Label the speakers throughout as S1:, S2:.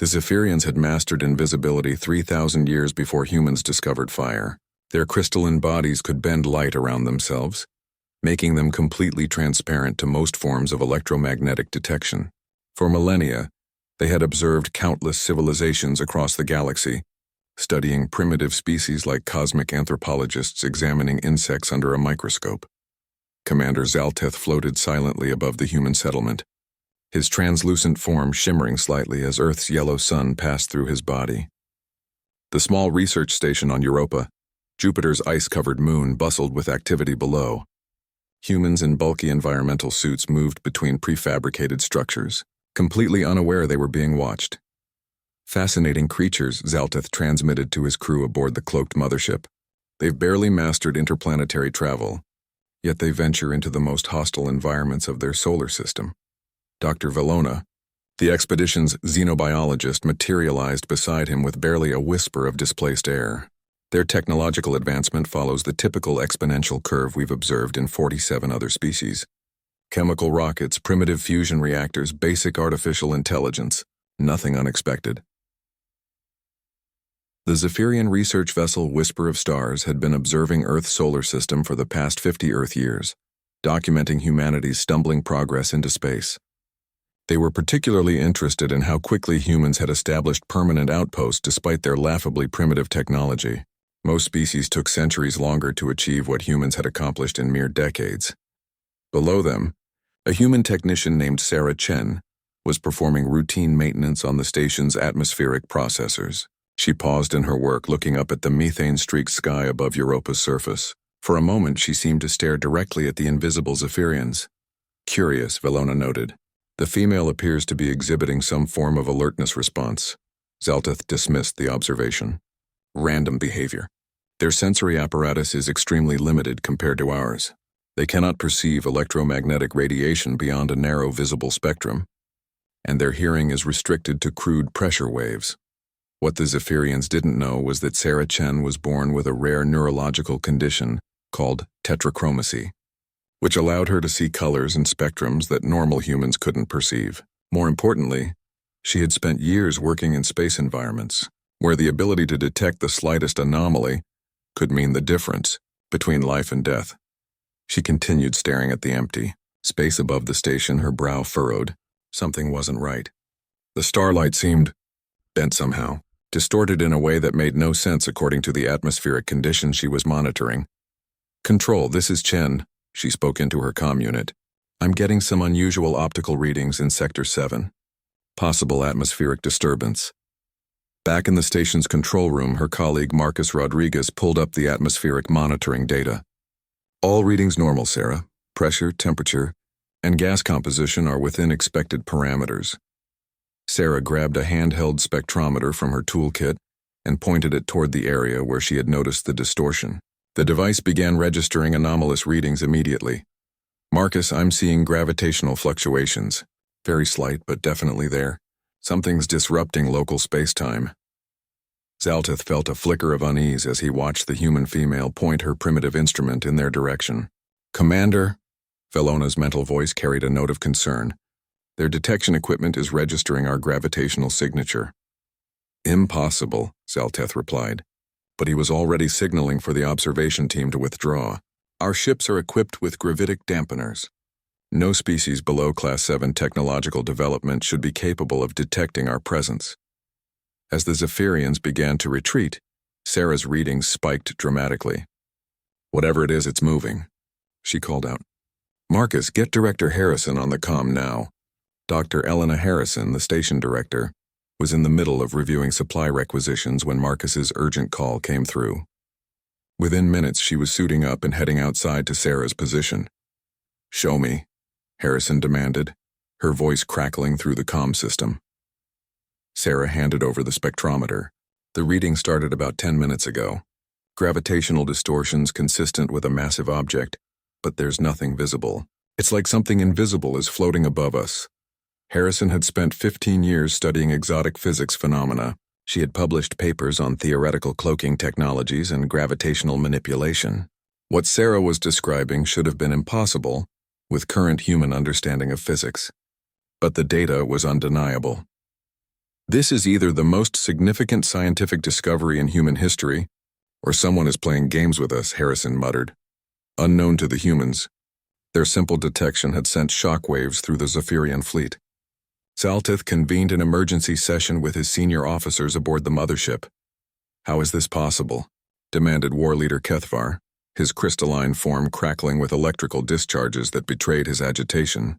S1: The Zephyrians had mastered invisibility 3,000 years before humans discovered fire. Their crystalline bodies could bend light around themselves, making them completely transparent to most forms of electromagnetic detection. For millennia, they had observed countless civilizations across the galaxy, studying primitive species like cosmic anthropologists examining insects under a microscope. Commander Zalteth floated silently above the human settlement, his translucent form shimmering slightly as Earth's yellow sun passed through his body. The small research station on Europa, Jupiter's ice-covered moon, bustled with activity below. Humans in bulky environmental suits moved between prefabricated structures, completely unaware they were being watched. Fascinating creatures, Zalteth transmitted to his crew aboard the cloaked mothership. They've barely mastered interplanetary travel, yet they venture into the most hostile environments of their solar system. Dr. Valona, the expedition's xenobiologist, materialized beside him with barely a whisper of displaced air. Their technological advancement follows the typical exponential curve we've observed in 47 other species. Chemical rockets, primitive fusion reactors, basic artificial intelligence, nothing unexpected. The Zephyrian research vessel Whisper of Stars had been observing Earth's solar system for the past 50 Earth years, documenting humanity's stumbling progress into space. They were particularly interested in how quickly humans had established permanent outposts despite their laughably primitive technology. Most species took centuries longer to achieve what humans had accomplished in mere decades. Below them, a human technician named Sarah Chen was performing routine maintenance on the station's atmospheric processors. She paused in her work, looking up at the methane-streaked sky above Europa's surface. For a moment, she seemed to stare directly at the invisible Zephyrians. Curious, Valona noted. The female appears to be exhibiting some form of alertness response. Zalteth dismissed the observation. Random behavior. Their sensory apparatus is extremely limited compared to ours. They cannot perceive electromagnetic radiation beyond a narrow visible spectrum, and their hearing is restricted to crude pressure waves. What the Zephyrians didn't know was that Sarah Chen was born with a rare neurological condition called tetrachromacy, which allowed her to see colors and spectrums that normal humans couldn't perceive. More importantly, she had spent years working in space environments, where the ability to detect the slightest anomaly could mean the difference between life and death. She continued staring at the empty space above the station, her brow furrowed. Something wasn't right. The starlight seemed bent somehow, distorted in a way that made no sense according to the atmospheric conditions she was monitoring. "Control, this is Chen," she spoke into her comm unit. "I'm getting some unusual optical readings in Sector 7. Possible atmospheric disturbance." Back in the station's control room, her colleague Marcus Rodriguez pulled up the atmospheric monitoring data. "All readings normal, Sarah. Pressure, temperature, and gas composition are within expected parameters." Sarah grabbed a handheld spectrometer from her toolkit and pointed it toward the area where she had noticed the distortion. The device began registering anomalous readings immediately. "Marcus, I'm seeing gravitational fluctuations. Very slight, but definitely there. Something's disrupting local space-time." Zalteth felt a flicker of unease as he watched the human female point her primitive instrument in their direction. "Commander," Valona's mental voice carried a note of concern. "Their detection equipment is registering our gravitational signature." "Impossible," Zalteth replied, but he was already signaling for the observation team to withdraw. "Our ships are equipped with gravitic dampeners. No species below Class 7 technological development should be capable of detecting our presence." As the Zephyrians began to retreat, Sarah's readings spiked dramatically. "Whatever it is, it's moving," she called out. "Marcus, get Director Harrison on the comm now." Dr. Elena Harrison, the station director, was in the middle of reviewing supply requisitions when Marcus's urgent call came through. Within minutes, she was suiting up and heading outside to Sarah's position. "Show me," Harrison demanded, her voice crackling through the comm system. Sarah handed over the spectrometer. "The reading started about 10 minutes ago. Gravitational distortions consistent with a massive object, but there's nothing visible. It's like something invisible is floating above us." Harrison had spent 15 years studying exotic physics phenomena. She had published papers on theoretical cloaking technologies and gravitational manipulation. What Sarah was describing should have been impossible with current human understanding of physics. But the data was undeniable. This is either the most significant scientific discovery in human history, or someone is playing games with us, Harrison muttered. Unknown to the humans, their simple detection had sent shockwaves through the Zephyrian fleet. Zaltith convened an emergency session with his senior officers aboard the mothership. How is this possible? Demanded War Leader Kethvar, his crystalline form crackling with electrical discharges that betrayed his agitation.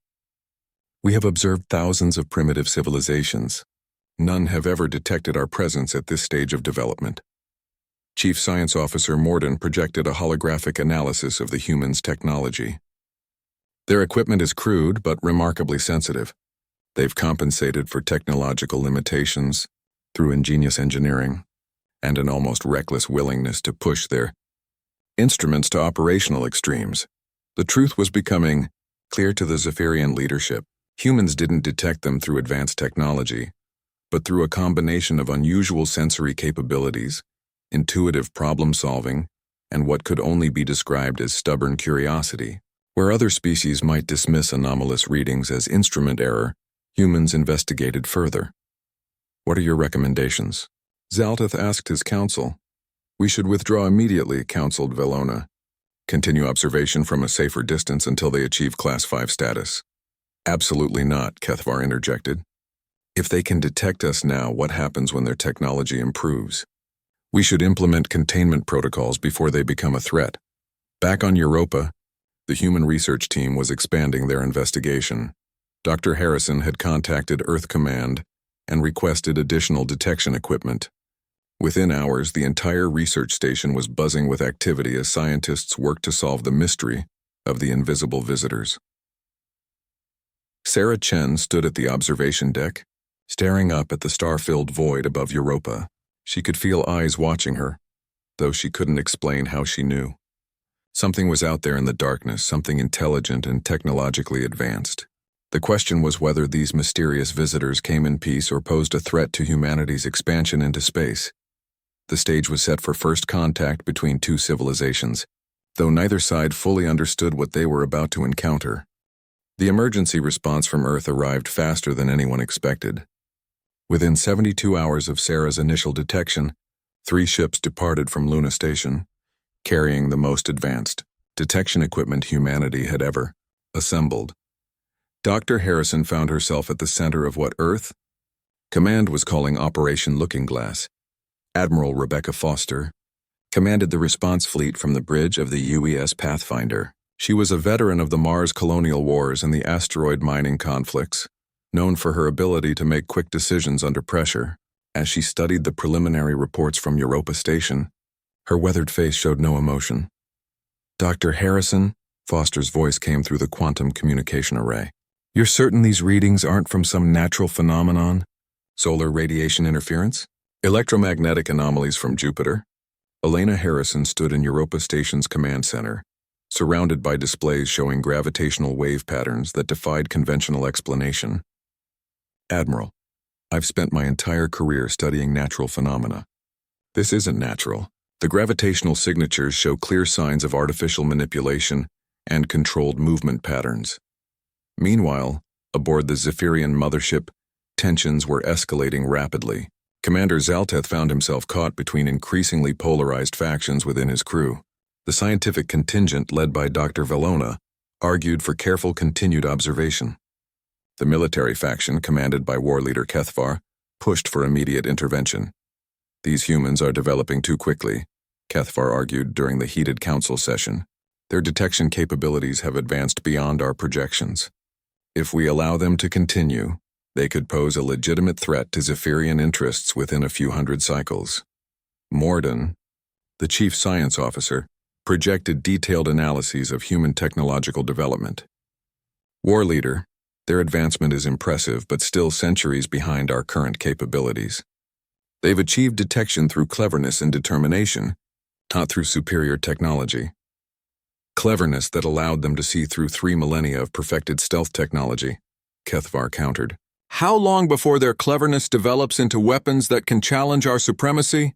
S1: We have observed thousands of primitive civilizations. None have ever detected our presence at this stage of development. Chief Science Officer Morden projected a holographic analysis of the humans' technology. Their equipment is crude but remarkably sensitive. They've compensated for technological limitations through ingenious engineering and an almost reckless willingness to push their instruments to operational extremes. The truth was becoming clear to the Zephyrian leadership. Humans didn't detect them through advanced technology, but through a combination of unusual sensory capabilities, intuitive problem-solving, and what could only be described as stubborn curiosity. Where other species might dismiss anomalous readings as instrument error, humans investigated further. What are your recommendations? Zaltith asked his council. We should withdraw immediately, counseled Velona. Continue observation from a safer distance until they achieve Class 5 status. Absolutely not, Kethvar interjected. If they can detect us now, what happens when their technology improves? We should implement containment protocols before they become a threat. Back on Europa, the human research team was expanding their investigation. Dr. Harrison had contacted Earth Command and requested additional detection equipment. Within hours, the entire research station was buzzing with activity as scientists worked to solve the mystery of the invisible visitors. Sarah Chen stood at the observation deck, staring up at the star-filled void above Europa. She could feel eyes watching her, though she couldn't explain how she knew. Something was out there in the darkness, something intelligent and technologically advanced. The question was whether these mysterious visitors came in peace or posed a threat to humanity's expansion into space. The stage was set for first contact between two civilizations, though neither side fully understood what they were about to encounter. The emergency response from Earth arrived faster than anyone expected. Within 72 hours of Sarah's initial detection, 3 ships departed from Luna Station, carrying the most advanced detection equipment humanity had ever assembled. Dr. Harrison found herself at the center of what Earth Command was calling Operation Looking Glass. Admiral Rebecca Foster commanded the response fleet from the bridge of the UES Pathfinder. She was a veteran of the Mars colonial wars and the asteroid mining conflicts, known for her ability to make quick decisions under pressure. As she studied the preliminary reports from Europa Station, her weathered face showed no emotion. Dr. Harrison, Foster's voice came through the quantum communication array. You're certain these readings aren't from some natural phenomenon? Solar radiation interference? Electromagnetic anomalies from Jupiter? Elena Harrison stood in Europa Station's command center, surrounded by displays showing gravitational wave patterns that defied conventional explanation. Admiral, I've spent my entire career studying natural phenomena. This isn't natural. The gravitational signatures show clear signs of artificial manipulation and controlled movement patterns. Meanwhile, aboard the Zephyrian mothership, tensions were escalating rapidly. Commander Zaltith found himself caught between increasingly polarized factions within his crew. The scientific contingent, led by Dr. Velona, argued for careful continued observation. The military faction, commanded by War Leader Kethvar, pushed for immediate intervention. These humans are developing too quickly, Kethvar argued during the heated council session. Their detection capabilities have advanced beyond our projections. If we allow them to continue, they could pose a legitimate threat to Zephyrian interests within a few hundred cycles. Morden, the chief science officer, projected detailed analyses of human technological development. War Leader, their advancement is impressive but still centuries behind our current capabilities. They've achieved detection through cleverness and determination, not through superior technology. Cleverness that allowed them to see through 3 millennia of perfected stealth technology, Kethvar countered. How long before their cleverness develops into weapons that can challenge our supremacy?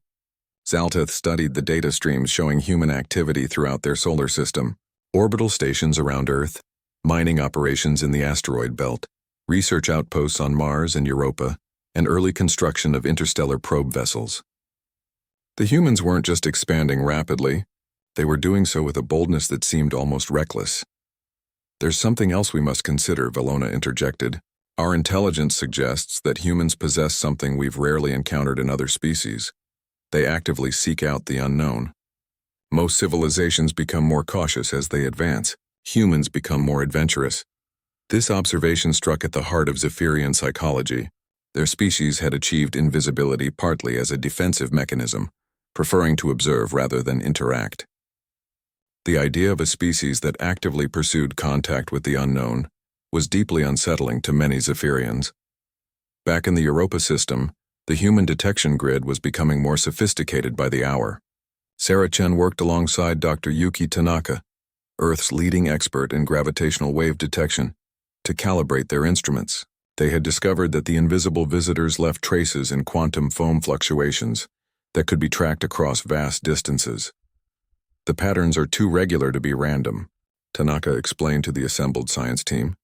S1: Zaltith studied the data streams showing human activity throughout their solar system, orbital stations around Earth, mining operations in the asteroid belt, research outposts on Mars and Europa, and early construction of interstellar probe vessels. The humans weren't just expanding rapidly, they were doing so with a boldness that seemed almost reckless. "There's something else we must consider," Valona interjected. "Our intelligence suggests that humans possess something we've rarely encountered in other species. They actively seek out the unknown. Most civilizations become more cautious as they advance. Humans become more adventurous." This observation struck at the heart of Zephyrian psychology. Their species had achieved invisibility partly as a defensive mechanism, preferring to observe rather than interact. The idea of a species that actively pursued contact with the unknown was deeply unsettling to many Zephyrians. Back in the Europa system, the human detection grid was becoming more sophisticated by the hour. Sarah Chen worked alongside Dr. Yuki Tanaka, Earth's leading expert in gravitational wave detection, to calibrate their instruments. They had discovered that the invisible visitors left traces in quantum foam fluctuations that could be tracked across vast distances. "The patterns are too regular to be random," Tanaka explained to the assembled science team.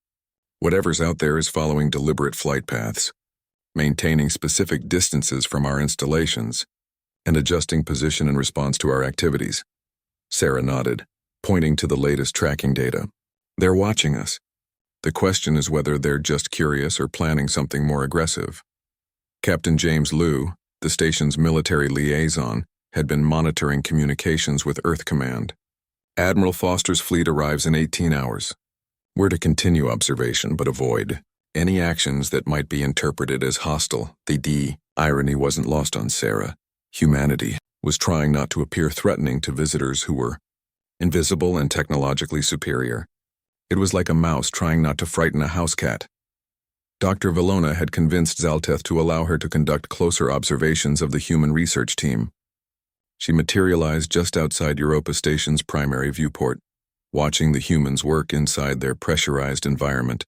S1: "Whatever's out there is following deliberate flight paths, maintaining specific distances from our installations, and adjusting position in response to our activities." Sarah nodded, pointing to the latest tracking data. "They're watching us. The question is whether they're just curious or planning something more aggressive." Captain James Liu, the station's military liaison, had been monitoring communications with Earth Command. "Admiral Foster's fleet arrives in 18 hours. We're to continue observation but avoid any actions that might be interpreted as hostile." The irony wasn't lost on Sarah. Humanity was trying not to appear threatening to visitors who were invisible and technologically superior. It was like a mouse trying not to frighten a house cat. Dr. Valona had convinced Zalteth to allow her to conduct closer observations of the human research team. She materialized just outside Europa Station's primary viewport, watching the humans work inside their pressurized environment.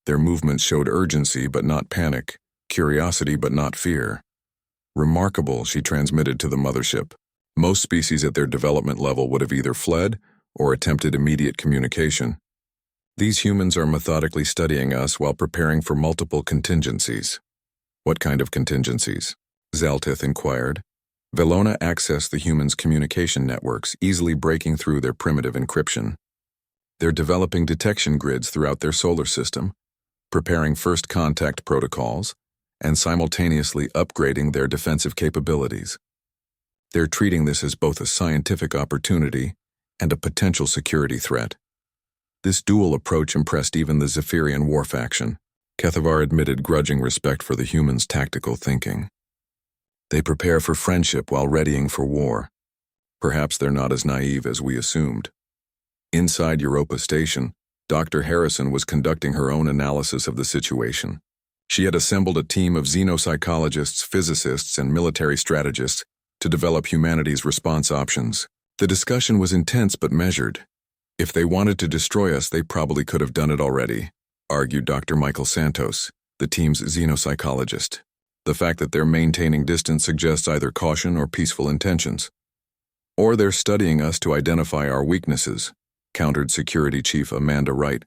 S1: Their movements showed urgency but not panic, curiosity but not fear. "Remarkable," she transmitted to the mothership. "Most species at their development level would have either fled or attempted immediate communication. These humans are methodically studying us while preparing for multiple contingencies." "What kind of contingencies?" Zaltith inquired. Valona accessed the humans' communication networks, easily breaking through their primitive encryption. "They're developing detection grids throughout their solar system, preparing first contact protocols, and simultaneously upgrading their defensive capabilities. They're treating this as both a scientific opportunity and a potential security threat." This dual approach impressed even the Zephyrian war faction. Kethavar admitted grudging respect for the humans' tactical thinking. "They prepare for friendship while readying for war. Perhaps they're not as naive as we assumed." Inside Europa Station, Dr. Harrison was conducting her own analysis of the situation. She had assembled a team of xenopsychologists, physicists, and military strategists to develop humanity's response options. The discussion was intense but measured. "If they wanted to destroy us, they probably could have done it already," argued Dr. Michael Santos, the team's xenopsychologist. "The fact that they're maintaining distance suggests either caution or peaceful intentions. Or they're studying us to identify our weaknesses," countered Security Chief Amanda Wright.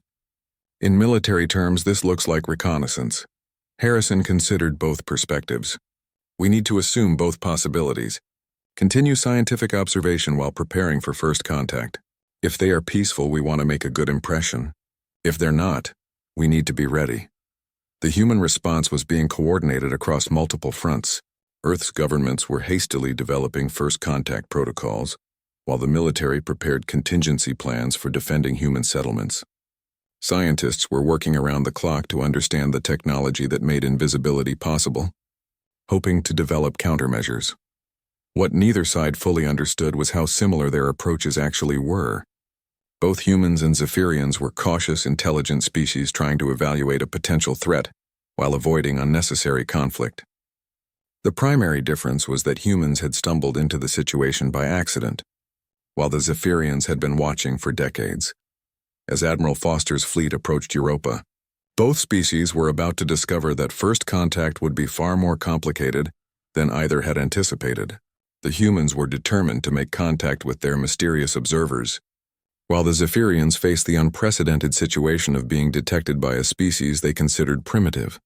S1: "In military terms, this looks like reconnaissance." Harrison considered both perspectives. "We need to assume both possibilities. Continue scientific observation while preparing for first contact. If they are peaceful, we want to make a good impression. If they're not, we need to be ready." The human response was being coordinated across multiple fronts. Earth's governments were hastily developing first contact protocols, while the military prepared contingency plans for defending human settlements. Scientists were working around the clock to understand the technology that made invisibility possible, hoping to develop countermeasures. What neither side fully understood was how similar their approaches actually were. Both humans and Zephyrians were cautious, intelligent species trying to evaluate a potential threat while avoiding unnecessary conflict. The primary difference was that humans had stumbled into the situation by accident, while the Zephyrians had been watching for decades. As Admiral Foster's fleet approached Europa, both species were about to discover that first contact would be far more complicated than either had anticipated. The humans were determined to make contact with their mysterious observers, while the Zephyrians faced the unprecedented situation of being detected by a species they considered primitive.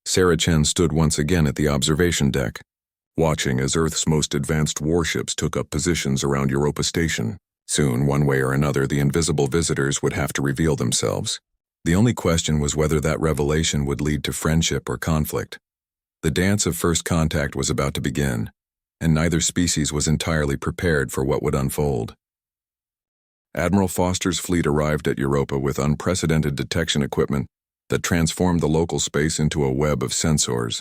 S1: Sarah Chen stood once again at the observation deck, watching as Earth's most advanced warships took up positions around Europa Station. Soon, one way or another, the invisible visitors would have to reveal themselves. The only question was whether that revelation would lead to friendship or conflict. The dance of first contact was about to begin, and neither species was entirely prepared for what would unfold. Admiral Foster's fleet arrived at Europa with unprecedented detection equipment that transformed the local space into a web of sensors.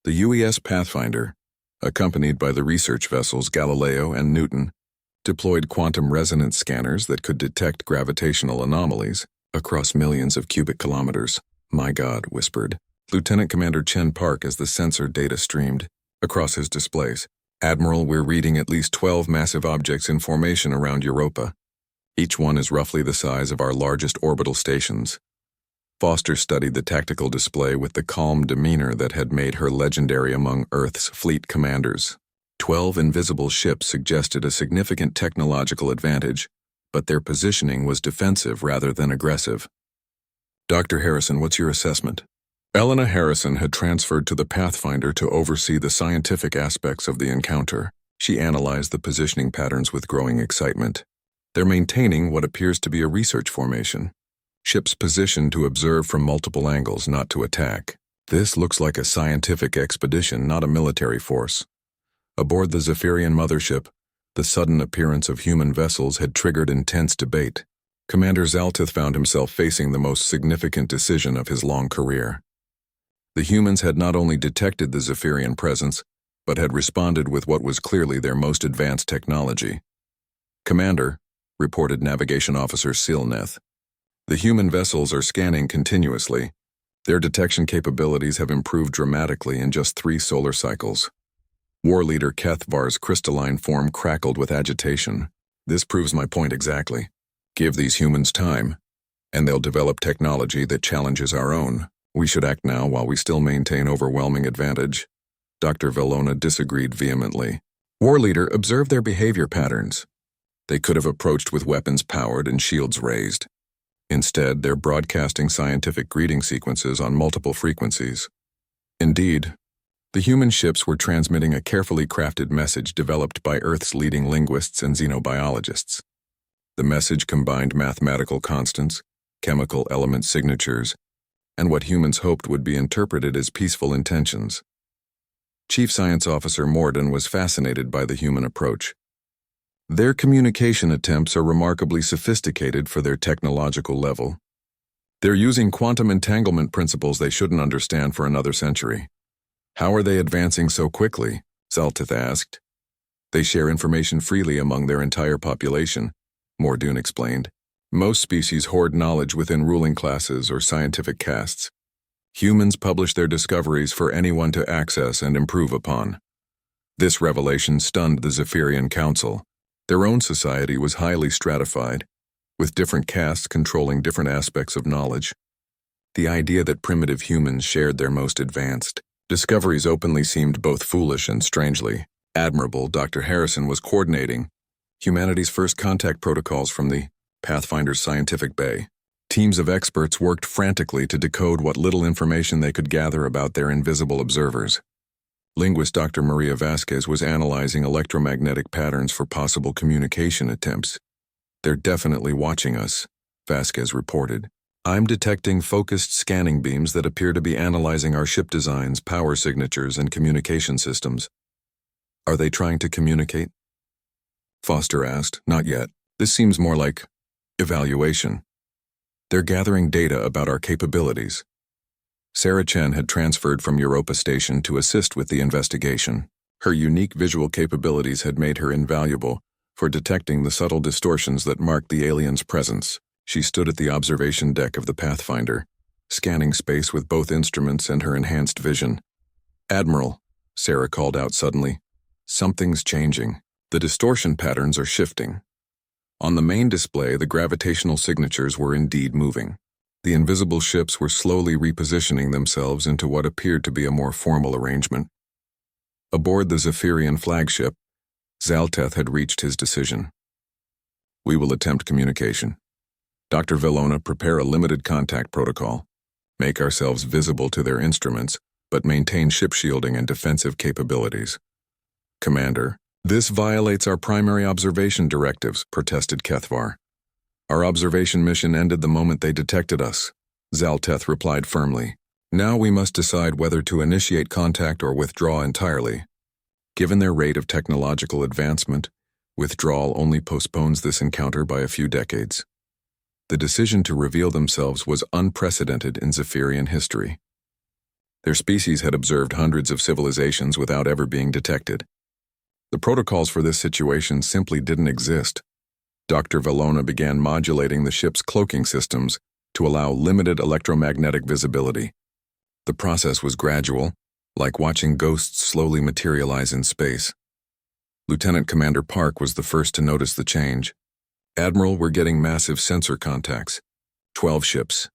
S1: The UES Pathfinder, accompanied by the research vessels Galileo and Newton, deployed quantum resonance scanners that could detect gravitational anomalies across millions of cubic kilometers. "My God," whispered Lieutenant Commander Chen Park as the sensor data streamed across his displays. "Admiral, we're reading at least 12 massive objects in formation around Europa. Each one is roughly the size of our largest orbital stations." Foster studied the tactical display with the calm demeanor that had made her legendary among Earth's fleet commanders. 12 invisible ships suggested a significant technological advantage, but their positioning was defensive rather than aggressive. "Dr. Harrison, what's your assessment?" Elena Harrison had transferred to the Pathfinder to oversee the scientific aspects of the encounter. She analyzed the positioning patterns with growing excitement. They're maintaining what appears to be a research formation. Ships positioned to observe from multiple angles, not to attack. This looks like a scientific expedition, not a military force. Aboard the Zephyrian mothership, the sudden appearance of human vessels had triggered intense debate. Commander Zaltith found himself facing the most significant decision of his long career. The humans had not only detected the Zephyrian presence, but had responded with what was clearly their most advanced technology. "Commander," reported Navigation Officer Silneth, "the human vessels are scanning continuously. Their detection capabilities have improved dramatically in just 3 solar cycles." War Leader Kethvar's crystalline form crackled with agitation. "This proves my point exactly. Give these humans time, and they'll develop technology that challenges our own. We should act now while we still maintain overwhelming advantage." Dr. Vellona disagreed vehemently. "War Leader, observe their behavior patterns. They could have approached with weapons powered and shields raised. Instead, they're broadcasting scientific greeting sequences on multiple frequencies." Indeed, the human ships were transmitting a carefully crafted message developed by Earth's leading linguists and xenobiologists. The message combined mathematical constants, chemical element signatures, and what humans hoped would be interpreted as peaceful intentions. Chief Science Officer Morden was fascinated by the human approach. "Their communication attempts are remarkably sophisticated for their technological level. They're using quantum entanglement principles they shouldn't understand for another century." "How are they advancing so quickly?" Zaltith asked. "They share information freely among their entire population," Mordoon explained. "Most species hoard knowledge within ruling classes or scientific castes. Humans publish their discoveries for anyone to access and improve upon." This revelation stunned the Zephyrian Council. Their own society was highly stratified, with different castes controlling different aspects of knowledge. The idea that primitive humans shared their most advanced discoveries openly seemed both foolish and strangely admirable. Dr. Harrison was coordinating humanity's first contact protocols from the Pathfinder's scientific bay. Teams of experts worked frantically to decode what little information they could gather about their invisible observers. Linguist Dr. Maria Vasquez was analyzing electromagnetic patterns for possible communication attempts. "They're definitely watching us," Vasquez reported. "I'm detecting focused scanning beams that appear to be analyzing our ship designs, power signatures, and communication systems." "Are they trying to communicate?" Foster asked. "Not yet. This seems more like evaluation. They're gathering data about our capabilities." Sarah Chen had transferred from Europa Station to assist with the investigation. Her unique visual capabilities had made her invaluable for detecting the subtle distortions that marked the alien's presence. She stood at the observation deck of the Pathfinder, scanning space with both instruments and her enhanced vision. "Admiral," Sarah called out suddenly, "something's changing. The distortion patterns are shifting." On the main display, the gravitational signatures were indeed moving. The invisible ships were slowly repositioning themselves into what appeared to be a more formal arrangement. Aboard the Zephyrian flagship, Zalteth had reached his decision. "We will attempt communication. Dr. Vellona, prepare a limited contact protocol. make ourselves visible to their instruments, but maintain ship shielding and defensive capabilities. Commander, this violates our primary observation directives, protested Kethvar. Our observation mission ended the moment they detected us, Zalteth replied firmly. Now we must decide whether to initiate contact or withdraw entirely. Given their rate of technological advancement, withdrawal only postpones this encounter by a few decades. The decision to reveal themselves was unprecedented in Zephyrian history. Their species had observed hundreds of civilizations without ever being detected. The protocols for this situation simply didn't exist. Dr. Valona began modulating the ship's cloaking systems to allow limited electromagnetic visibility. The process was gradual, like watching ghosts slowly materialize in space. Lieutenant Commander Park was the first to notice the change. Admiral, we're getting massive sensor contacts. 12 ships.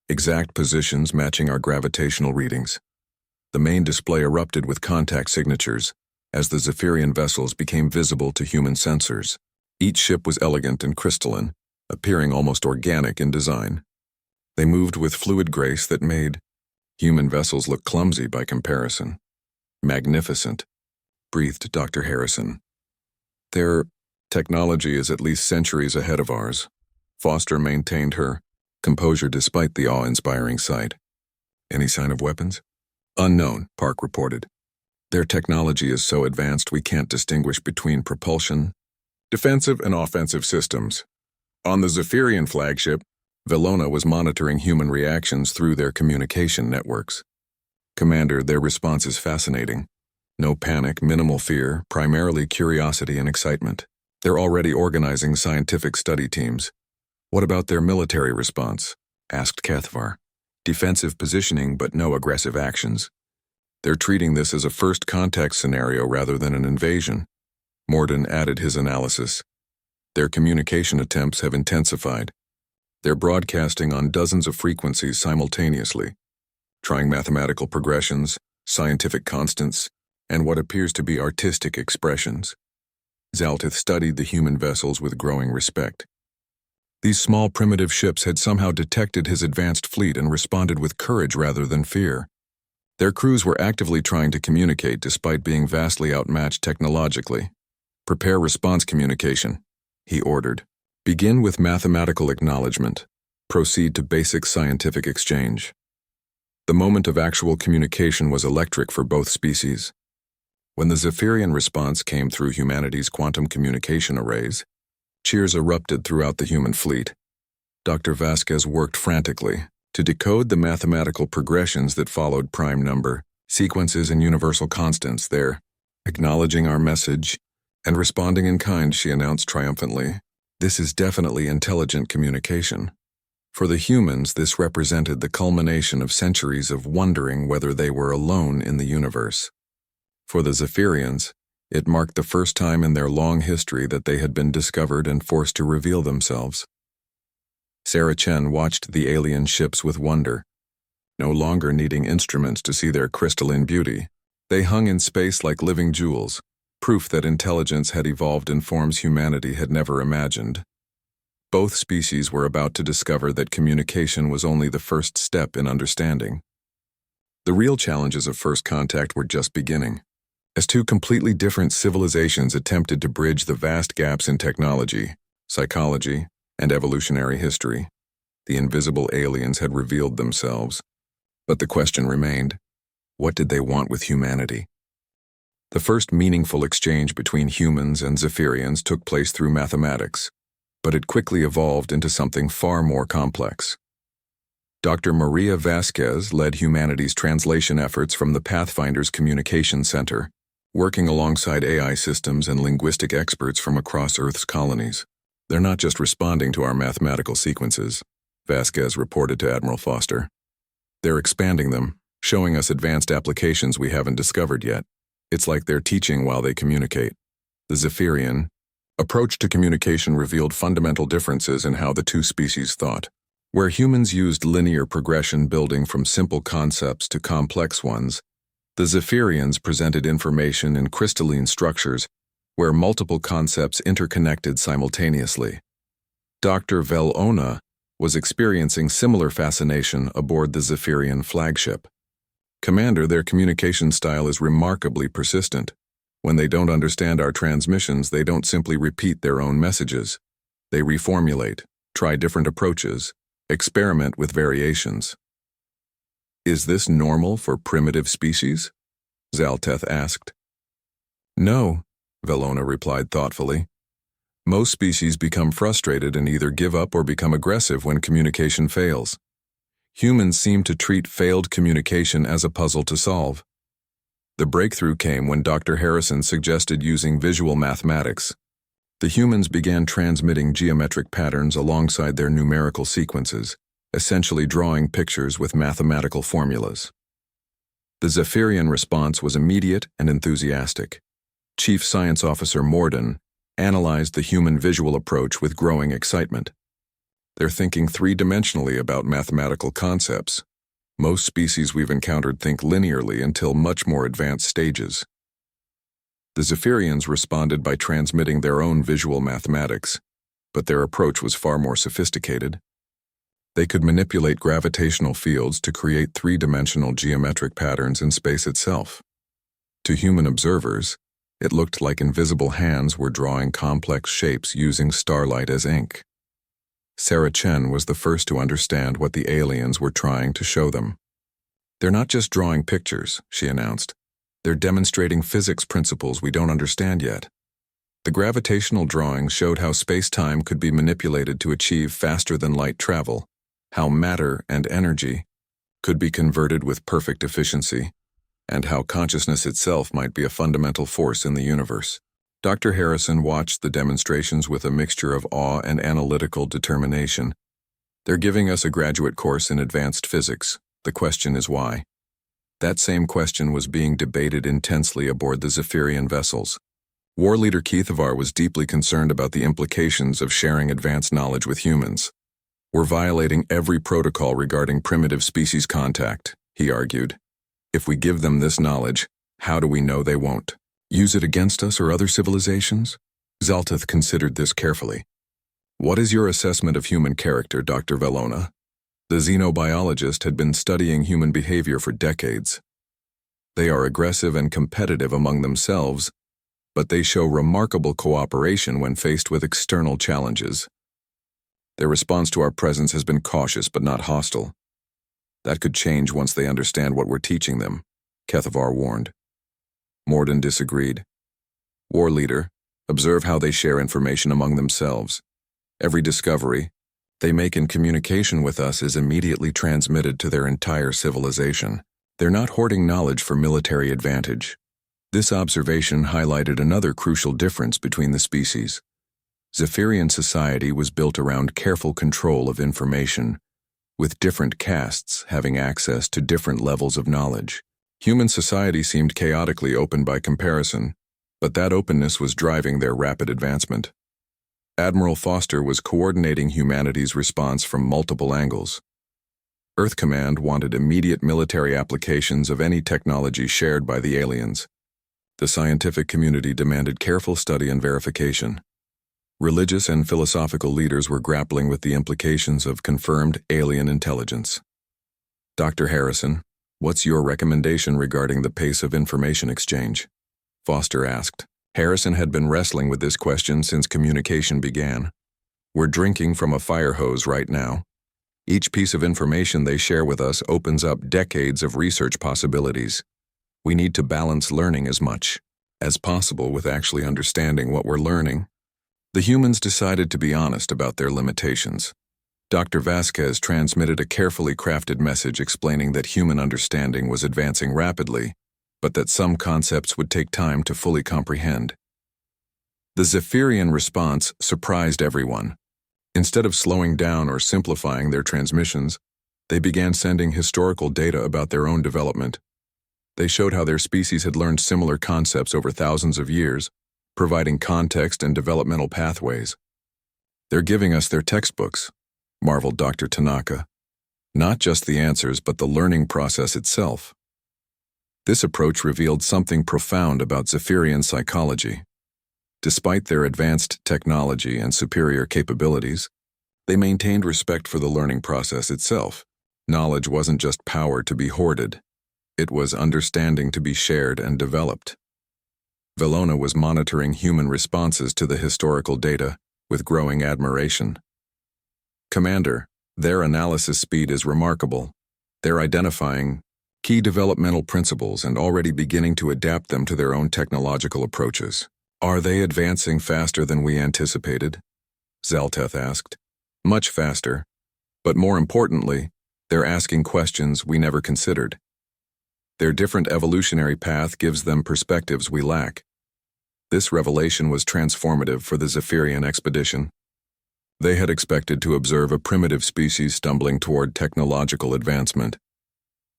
S1: Exact positions matching our gravitational readings. The main display erupted with contact signatures as the Zephyrian vessels became visible to human sensors. Each ship was elegant and crystalline, appearing almost organic in design. They moved with fluid grace that made human vessels look clumsy by comparison. Magnificent, breathed Dr. Harrison. Their technology is at least centuries ahead of ours. Foster maintained her composure despite the awe-inspiring sight. Any sign of weapons? Unknown, Park reported. Their technology is so advanced we can't distinguish between propulsion, defensive and offensive systems. On the Zephyrian flagship, Valona was monitoring human reactions through their communication networks. Commander, their response is fascinating. No panic, minimal fear, primarily curiosity and excitement. They're already organizing scientific study teams. What about their military response? Asked Kethvar. Defensive positioning but no aggressive actions. They're treating this as a first contact scenario rather than an invasion. Morden added his analysis. Their communication attempts have intensified. They're broadcasting on dozens of frequencies simultaneously, trying mathematical progressions, scientific constants, and what appears to be artistic expressions. Zaltith studied the human vessels with growing respect. These small primitive ships had somehow detected his advanced fleet and responded with courage rather than fear. Their crews were actively trying to communicate despite being vastly outmatched technologically. Prepare response communication, he ordered. Begin with mathematical acknowledgement. Proceed to basic scientific exchange. The moment of actual communication was electric for both species. When the Zephyrian response came through humanity's quantum communication arrays, cheers erupted throughout the human fleet. Dr. Vasquez worked frantically to decode the mathematical progressions that followed prime number, sequences, and universal constants there. Acknowledging our message and responding in kind, she announced triumphantly. This is definitely intelligent communication. For the humans, this represented the culmination of centuries of wondering whether they were alone in the universe. For the Zephyrians, it marked the first time in their long history that they had been discovered and forced to reveal themselves. Sarah Chen watched the alien ships with wonder. No longer needing instruments to see their crystalline beauty, they hung in space like living jewels, proof that intelligence had evolved in forms humanity had never imagined. Both species were about to discover that communication was only the first step in understanding. The real challenges of first contact were just beginning. As two completely different civilizations attempted to bridge the vast gaps in technology, psychology, and evolutionary history, the invisible aliens had revealed themselves. But the question remained, what did they want with humanity? The first meaningful exchange between humans and Zephyrians took place through mathematics, but it quickly evolved into something far more complex. Dr. Maria Vasquez led humanity's translation efforts from the Pathfinder's Communication Center, working alongside AI systems and linguistic experts from across Earth's colonies. They're not just responding to our mathematical sequences, Vasquez reported to Admiral Foster. They're expanding them, showing us advanced applications we haven't discovered yet. It's like they're teaching while they communicate. The Zephyrian approach to communication revealed fundamental differences in how the two species thought. Where humans used linear progression building from simple concepts to complex ones, the Zephyrians presented information in crystalline structures where multiple concepts interconnected simultaneously. Dr. Velona was experiencing similar fascination aboard the Zephyrian flagship. "Commander, their communication style is remarkably persistent. When they don't understand our transmissions, they don't simply repeat their own messages. They reformulate, try different approaches, experiment with variations." "Is this normal for primitive species?" Zalteth asked. "No," Velona replied thoughtfully. "Most species become frustrated and either give up or become aggressive when communication fails. Humans seem to treat failed communication as a puzzle to solve. The breakthrough came when Dr. Harrison suggested using visual mathematics. The humans began transmitting geometric patterns alongside their numerical sequences, essentially drawing pictures with mathematical formulas. The Zephyrian response was immediate and enthusiastic. Chief Science Officer Morden analyzed the human visual approach with growing excitement. "They're thinking three-dimensionally about mathematical concepts. Most species we've encountered think linearly until much more advanced stages." The Zephyrians responded by transmitting their own visual mathematics, but their approach was far more sophisticated. They could manipulate gravitational fields to create three-dimensional geometric patterns in space itself. To human observers, it looked like invisible hands were drawing complex shapes using starlight as ink. Sarah Chen was the first to understand what the aliens were trying to show them. "They're not just drawing pictures," she announced. "They're demonstrating physics principles we don't understand yet." The gravitational drawings showed how space-time could be manipulated to achieve faster-than-light travel, how matter and energy could be converted with perfect efficiency, and how consciousness itself might be a fundamental force in the universe. Dr. Harrison watched the demonstrations with a mixture of awe and analytical determination. "They're giving us a graduate course in advanced physics. The question is why?" That same question was being debated intensely aboard the Zephyrian vessels. War Leader Keithavar was deeply concerned about the implications of sharing advanced knowledge with humans. "We're violating every protocol regarding primitive species contact," he argued. "If we give them this knowledge, how do we know they won't use it against us or other civilizations?" Zalteth considered this carefully. "What is your assessment of human character, Dr. Velona?" The xenobiologist had been studying human behavior for decades. "They are aggressive and competitive among themselves, but they show remarkable cooperation when faced with external challenges. Their response to our presence has been cautious but not hostile. That could change once they understand what we're teaching them," Keithavar warned. Morden disagreed. "War Leader, observe how they share information among themselves. Every discovery they make in communication with us is immediately transmitted to their entire civilization. They're not hoarding knowledge for military advantage." This observation highlighted another crucial difference between the species. Zephyrian society was built around careful control of information, with different castes having access to different levels of knowledge. Human society seemed chaotically open by comparison, but that openness was driving their rapid advancement. Admiral Foster was coordinating humanity's response from multiple angles. Earth Command wanted immediate military applications of any technology shared by the aliens. The scientific community demanded careful study and verification. Religious and philosophical leaders were grappling with the implications of confirmed alien intelligence. "Dr. Harrison, what's your recommendation regarding the pace of information exchange?" Foster asked. Harrison had been wrestling with this question since communication began. "We're drinking from a fire hose right now. Each piece of information they share with us opens up decades of research possibilities. We need to balance learning as much as possible with actually understanding what we're learning." The humans decided to be honest about their limitations. Dr. Vasquez transmitted a carefully crafted message explaining that human understanding was advancing rapidly, but that some concepts would take time to fully comprehend. The Zephyrian response surprised everyone. Instead of slowing down or simplifying their transmissions, they began sending historical data about their own development. They showed how their species had learned similar concepts over thousands of years, providing context and developmental pathways. "They're giving us their textbooks," marveled Dr. Tanaka. "Not just the answers, but the learning process itself." This approach revealed something profound about Zephyrian psychology. Despite their advanced technology and superior capabilities, They maintained respect for the learning process itself. Knowledge wasn't just power to be hoarded. It was understanding to be shared and developed. Velona was monitoring human responses to the historical data with growing admiration. Commander, their analysis speed is remarkable. They're identifying key developmental principles and already beginning to adapt them to their own technological approaches. Are they advancing faster than we anticipated? Zalteth asked. Much faster. But more importantly, they're asking questions we never considered. Their different evolutionary path gives them perspectives we lack. This revelation was transformative for the Zephyrian expedition. They had expected to observe a primitive species stumbling toward technological advancement.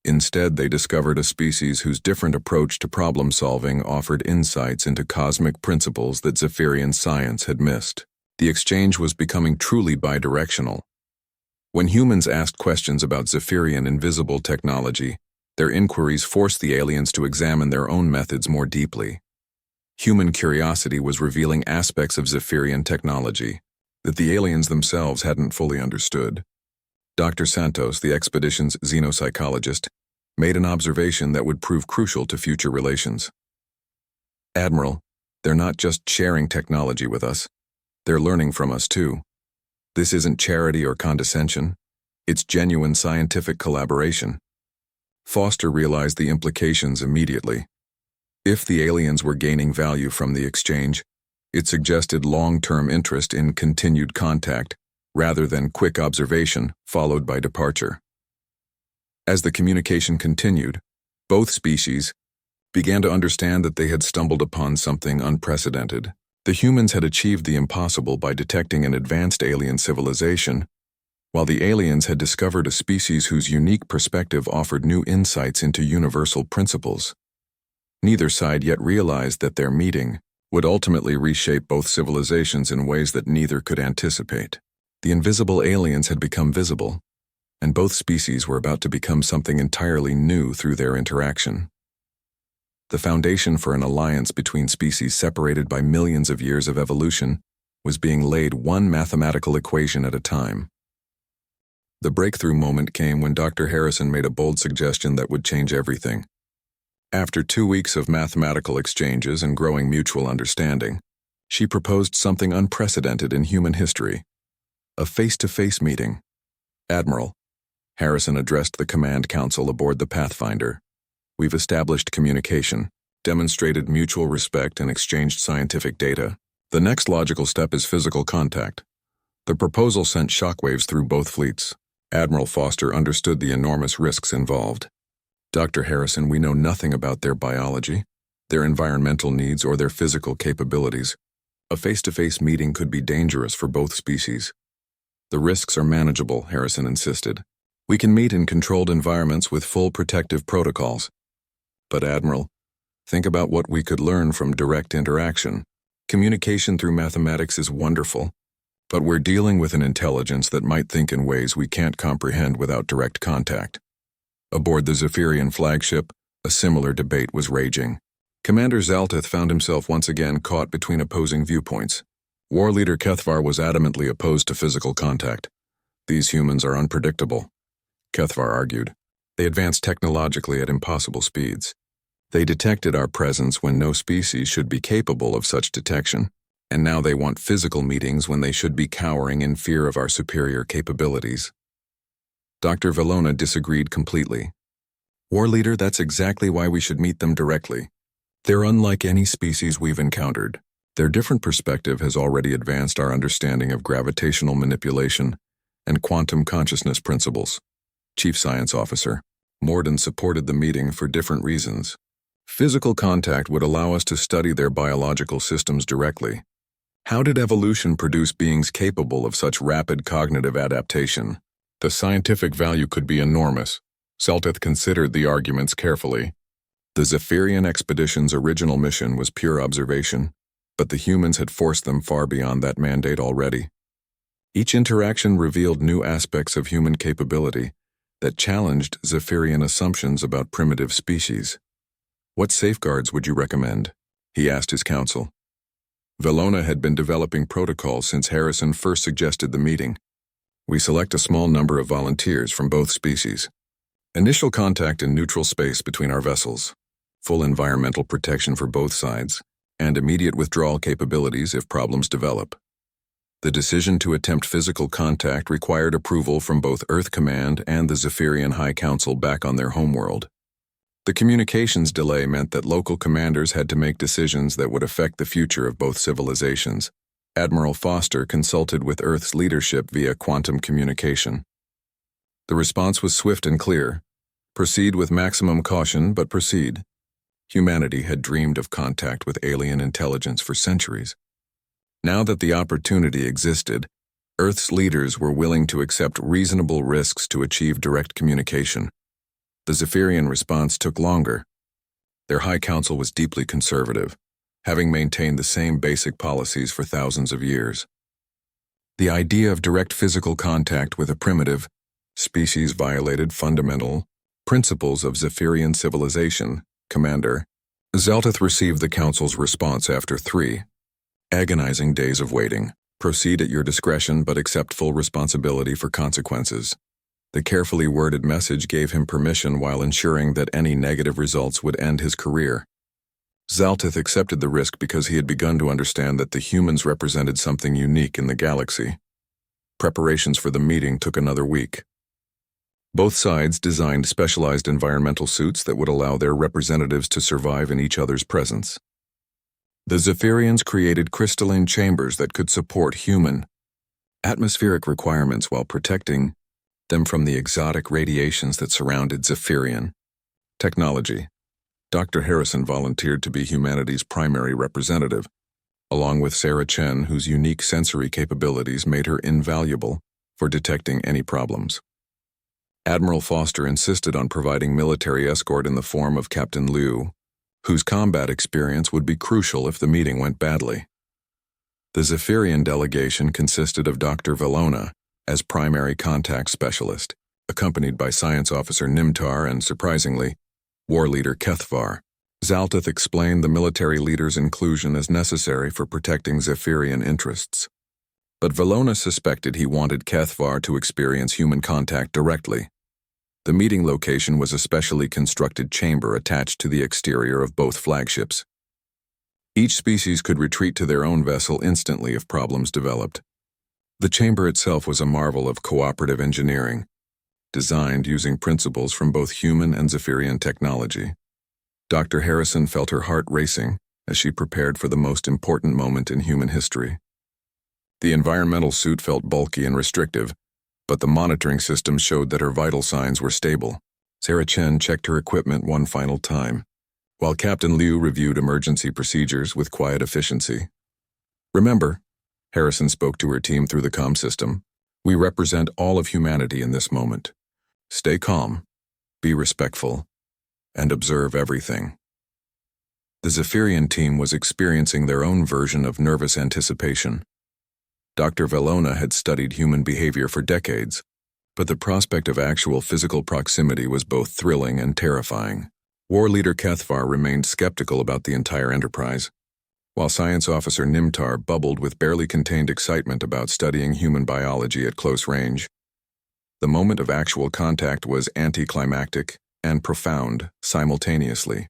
S1: Instead, they discovered a species whose different approach to problem-solving offered insights into cosmic principles that Zephyrian science had missed. The exchange was becoming truly bidirectional. When humans asked questions about Zephyrian invisible technology, their inquiries forced the aliens to examine their own methods more deeply. Human curiosity was revealing aspects of Zephyrian technology that the aliens themselves hadn't fully understood. Dr. Santos, the expedition's xenopsychologist, made an observation that would prove crucial to future relations. Admiral, they're not just sharing technology with us, they're learning from us too. This isn't charity or condescension, it's genuine scientific collaboration. Foster realized the implications immediately. If the aliens were gaining value from the exchange, it suggested long-term interest in continued contact, rather than quick observation followed by departure. As the communication continued, both species began to understand that they had stumbled upon something unprecedented. The humans had achieved the impossible by detecting an advanced alien civilization, while the aliens had discovered a species whose unique perspective offered new insights into universal principles. Neither side yet realized that their meeting would ultimately reshape both civilizations in ways that neither could anticipate. The invisible aliens had become visible, and both species were about to become something entirely new through their interaction. The foundation for an alliance between species separated by millions of years of evolution was being laid one mathematical equation at a time. The breakthrough moment came when Dr. Harrison made a bold suggestion that would change everything. After 2 weeks of mathematical exchanges and growing mutual understanding, she proposed something unprecedented in human history: a face-to-face meeting. Admiral, Harrison addressed the command council aboard the Pathfinder. We've established communication, demonstrated mutual respect, and exchanged scientific data. The next logical step is physical contact. The proposal sent shockwaves through both fleets. Admiral Foster understood the enormous risks involved. Dr. Harrison, we know nothing about their biology, their environmental needs, or their physical capabilities. A face-to-face meeting could be dangerous for both species. The risks are manageable, Harrison insisted. We can meet in controlled environments with full protective protocols. But Admiral, think about what we could learn from direct interaction. Communication through mathematics is wonderful, but we're dealing with an intelligence that might think in ways we can't comprehend without direct contact. Aboard the Zephyrian flagship, a similar debate was raging. Commander Zalteth found himself once again caught between opposing viewpoints. War leader Kethvar was adamantly opposed to physical contact. These humans are unpredictable, Kethvar argued. They advance technologically at impossible speeds. They detected our presence when no species should be capable of such detection, and now they want physical meetings when they should be cowering in fear of our superior capabilities. Dr. Velona disagreed completely. War leader, that's exactly why we should meet them directly. They're unlike any species we've encountered. Their different perspective has already advanced our understanding of gravitational manipulation and quantum consciousness principles. Chief Science Officer Morden supported the meeting for different reasons. Physical contact would allow us to study their biological systems directly. How did evolution produce beings capable of such rapid cognitive adaptation? The scientific value could be enormous. Zalteth considered the arguments carefully. The Zephyrian expedition's original mission was pure observation, but the humans had forced them far beyond that mandate already. Each interaction revealed new aspects of human capability that challenged Zephyrian assumptions about primitive species. What safeguards would you recommend? He asked his council. Velona had been developing protocols since Harrison first suggested the meeting. We select a small number of volunteers from both species. Initial contact in neutral space between our vessels. Full environmental protection for both sides, and immediate withdrawal capabilities if problems develop. The decision to attempt physical contact required approval from both Earth Command and the Zephyrian High Council back on their homeworld. The communications delay meant that local commanders had to make decisions that would affect the future of both civilizations. Admiral Foster consulted with Earth's leadership via quantum communication. The response was swift and clear. Proceed with maximum caution, but proceed. Humanity had dreamed of contact with alien intelligence for centuries. Now that the opportunity existed, Earth's leaders were willing to accept reasonable risks to achieve direct communication. The Zephyrian response took longer. Their High Council was deeply conservative, having maintained the same basic policies for thousands of years. The idea of direct physical contact with a primitive species violated fundamental principles of Zephyrian civilization. Commander, Zeltith received the Council's response after 3 agonizing days of waiting. Proceed at your discretion, but accept full responsibility for consequences. The carefully worded message gave him permission while ensuring that any negative results would end his career. Zaltith accepted the risk because he had begun to understand that the humans represented something unique in the galaxy. Preparations for the meeting took another week. Both sides designed specialized environmental suits that would allow their representatives to survive in each other's presence. The Zephyrians created crystalline chambers that could support human atmospheric requirements while protecting them from the exotic radiations that surrounded Zephyrian technology. Dr. Harrison volunteered to be humanity's primary representative, along with Sarah Chen, whose unique sensory capabilities made her invaluable for detecting any problems. Admiral Foster insisted on providing military escort in the form of Captain Liu, whose combat experience would be crucial if the meeting went badly. The Zephyrian delegation consisted of Dr. Valona as primary contact specialist, accompanied by Science Officer Nimtar and, surprisingly, War Leader Kethvar. Zaltith explained the military leader's inclusion as necessary for protecting Zephyrian interests. But Valona suspected he wanted Kethvar to experience human contact directly. The meeting location was a specially constructed chamber attached to the exterior of both flagships. Each species could retreat to their own vessel instantly if problems developed. The chamber itself was a marvel of cooperative engineering, designed using principles from both human and Zephyrian technology. Dr. Harrison felt her heart racing as she prepared for the most important moment in human history. The environmental suit felt bulky and restrictive, but the monitoring system showed that her vital signs were stable. Sarah Chen checked her equipment one final time, while Captain Liu reviewed emergency procedures with quiet efficiency. Remember, Harrison spoke to her team through the comm system, we represent all of humanity in this moment. Stay calm, be respectful, and observe everything. The Zephyrian team was experiencing their own version of nervous anticipation. Dr. Valona had studied human behavior for decades, but the prospect of actual physical proximity was both thrilling and terrifying. War Leader Kethvar remained skeptical about the entire enterprise, while Science Officer Nimtar bubbled with barely contained excitement about studying human biology at close range. The moment of actual contact was anticlimactic and profound simultaneously.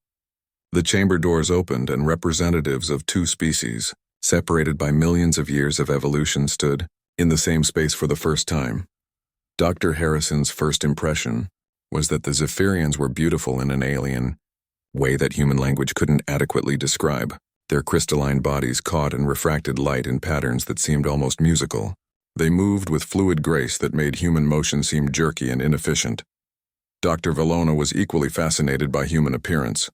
S1: The chamber doors opened and representatives of 2 species, separated by millions of years of evolution, stood in the same space for the first time. Dr. Harrison's first impression was that the Zephyrians were beautiful in an alien way that human language couldn't adequately describe. Their crystalline bodies caught and refracted light in patterns that seemed almost musical. They moved with fluid grace that made human motion seem jerky and inefficient. Dr. Valona was equally fascinated by human appearance.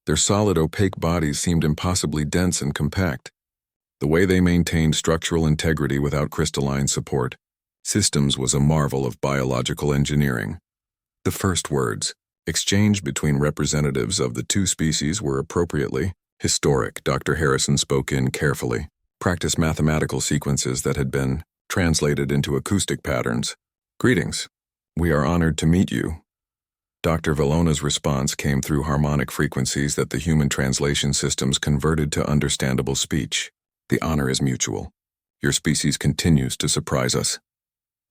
S1: Their solid, opaque bodies seemed impossibly dense and compact. The way they maintained structural integrity without crystalline support systems was a marvel of biological engineering. The first words, exchanged between representatives of the 2 species, were appropriately historic. Dr. Harrison spoke in carefully, practiced mathematical sequences that had been translated into acoustic patterns. Greetings. We are honored to meet you. Dr. Valona's response came through harmonic frequencies that the human translation systems converted to understandable speech. The honor is mutual. Your species continues to surprise us.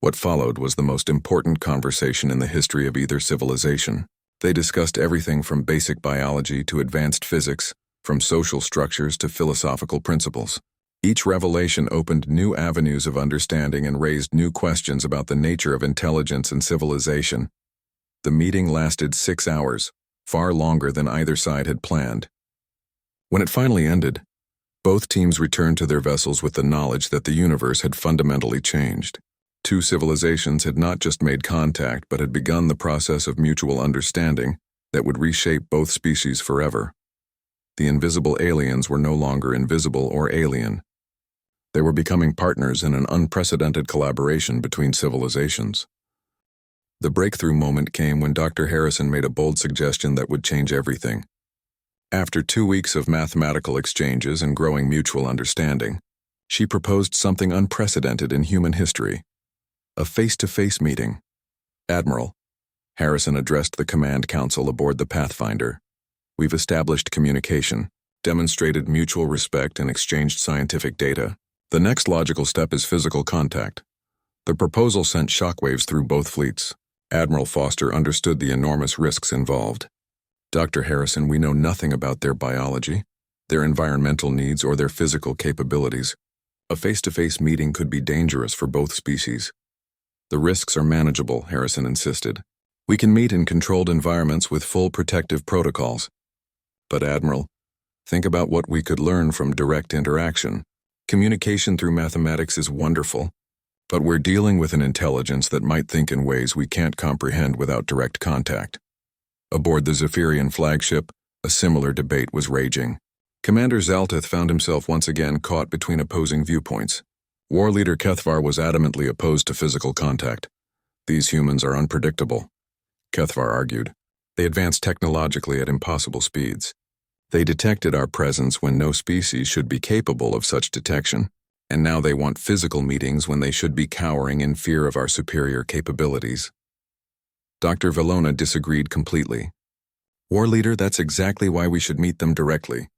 S1: What followed was the most important conversation in the history of either civilization. They discussed everything from basic biology to advanced physics, from social structures to philosophical principles. Each revelation opened new avenues of understanding and raised new questions about the nature of intelligence and civilization. The meeting lasted 6 hours, far longer than either side had planned. When it finally ended, both teams returned to their vessels with the knowledge that the universe had fundamentally changed. Two civilizations had not just made contact but had begun the process of mutual understanding that would reshape both species forever. The invisible aliens were no longer invisible or alien. They were becoming partners in an unprecedented collaboration between civilizations. The breakthrough moment came when Dr. Harrison made a bold suggestion that would change everything. After 2 weeks of mathematical exchanges and growing mutual understanding, she proposed something unprecedented in human history: a face-to-face meeting. "Admiral," Harrison addressed the command council aboard the Pathfinder, "we've established communication, demonstrated mutual respect, and exchanged scientific data. The next logical step is physical contact." The proposal sent shockwaves through both fleets. Admiral Foster understood the enormous risks involved. "Dr. Harrison, we know nothing about their biology, their environmental needs, or their physical capabilities. A face-to-face meeting could be dangerous for both species." "The risks are manageable," Harrison insisted. "We can meet in controlled environments with full protective protocols." "But Admiral, think about what we could learn from direct interaction. Communication through mathematics is wonderful, but we're dealing with an intelligence that might think in ways we can't comprehend without direct contact." Aboard the Zephyrian flagship, a similar debate was raging. Commander Zaltith found himself once again caught between opposing viewpoints. War leader Kethvar was adamantly opposed to physical contact. "These humans are unpredictable," Kethvar argued. "They advance technologically at impossible speeds. They detected our presence when no species should be capable of such detection, and now they want physical meetings when they should be cowering in fear of our superior capabilities." Dr. Valona disagreed completely. "War leader, that's exactly why we should meet them directly.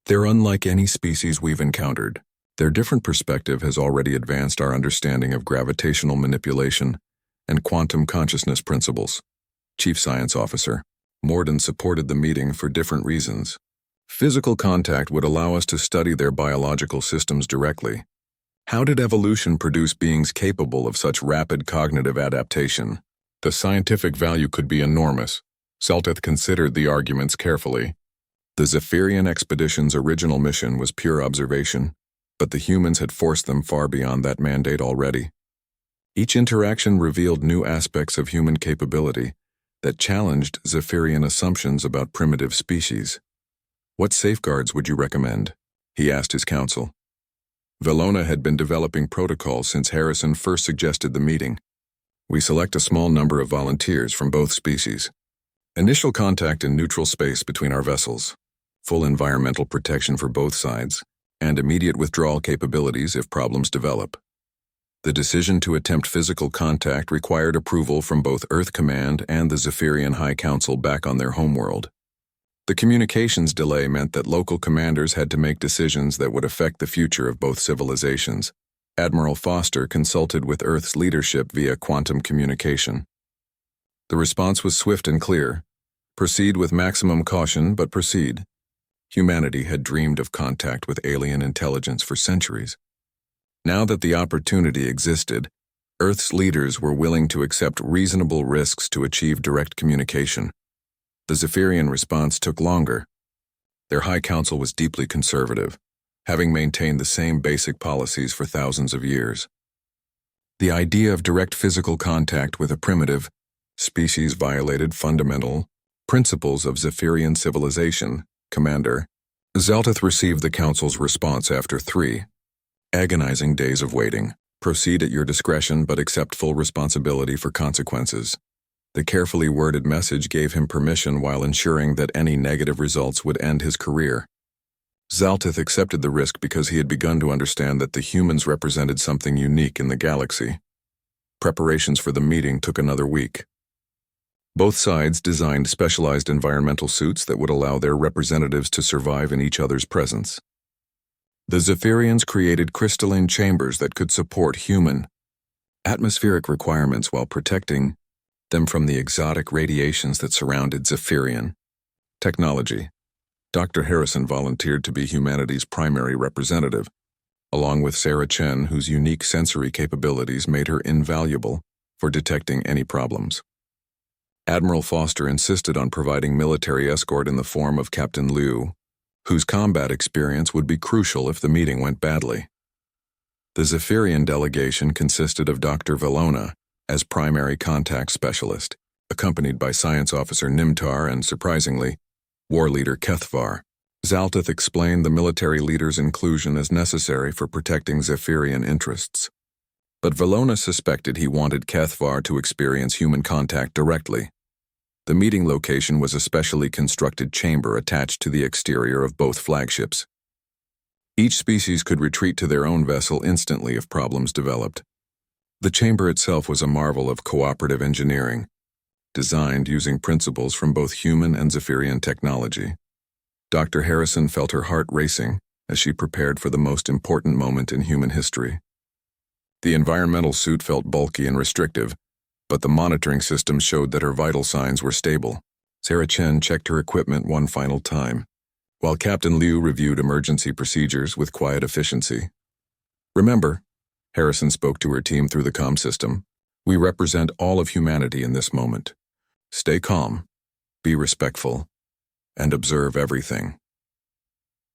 S1: They're unlike any species we've encountered. Their different perspective has already advanced our understanding of gravitational manipulation and quantum consciousness principles." Chief Science Officer Morden supported the meeting for different reasons. Physical contact would allow us to study their biological systems directly. How did evolution produce beings capable of such rapid cognitive adaptation? The scientific value could be enormous. Zaltith considered the arguments carefully. The Zephyrian expedition's original mission was pure observation, but the humans had forced them far beyond that mandate already. Each interaction revealed new aspects of human capability that challenged Zephyrian assumptions about primitive species. "What safeguards would you recommend?" he asked his council. Valona had been developing protocols since Harrison first suggested the meeting. "We select a small number of volunteers from both species. Initial contact in neutral space between our vessels. Full environmental protection for both sides, and immediate withdrawal capabilities if problems develop." The decision to attempt physical contact required approval from both Earth Command and the Zephyrian High Council back on their homeworld. The communications delay meant that local commanders had to make decisions that would affect the future of both civilizations. Admiral Foster consulted with Earth's leadership via quantum communication. The response was swift and clear. "Proceed with maximum caution, but proceed." Humanity had dreamed of contact with alien intelligence for centuries. Now that the opportunity existed, Earth's leaders were willing to accept reasonable risks to achieve direct communication. The Zephyrian response took longer. Their High Council was deeply conservative, having maintained the same basic policies for thousands of years. The idea of direct physical contact with a primitive species violated fundamental principles of Zephyrian civilization. Commander Zaltith received the Council's response after 3 agonizing days of waiting. "Proceed at your discretion, but accept full responsibility for consequences." The carefully worded message gave him permission while ensuring that any negative results would end his career. Zaltith accepted the risk because he had begun to understand that the humans represented something unique in the galaxy. Preparations for the meeting took another week. Both sides designed specialized environmental suits that would allow their representatives to survive in each other's presence. The Zephyrians created crystalline chambers that could support human atmospheric requirements while protecting them from the exotic radiations that surrounded Zephyrian. Technology. Dr. Harrison volunteered to be humanity's primary representative, along with Sarah Chen, whose unique sensory capabilities made her invaluable for detecting any problems. Admiral Foster insisted on providing military escort in the form of Captain Liu, whose combat experience would be crucial if the meeting went badly. The Zephyrian delegation consisted of Dr. Valona as primary contact specialist, accompanied by Science Officer Nimtar and, surprisingly, War Leader Kethvar. Zaltith explained the military leader's inclusion as necessary for protecting Zephyrian interests. But Valona suspected he wanted Kethvar to experience human contact directly. The meeting location was a specially constructed chamber attached to the exterior of both flagships. Each species could retreat to their own vessel instantly if problems developed. The chamber itself was a marvel of cooperative engineering, designed using principles from both human and Zephyrian technology. Dr. Harrison felt her heart racing as she prepared for the most important moment in human history. The environmental suit felt bulky and restrictive, but the monitoring system showed that her vital signs were stable. Sarah Chen checked her equipment one final time, while Captain Liu reviewed emergency procedures with quiet efficiency. "Remember," Harrison spoke to her team through the comm system, "we represent all of humanity in this moment. Stay calm, be respectful, and observe everything."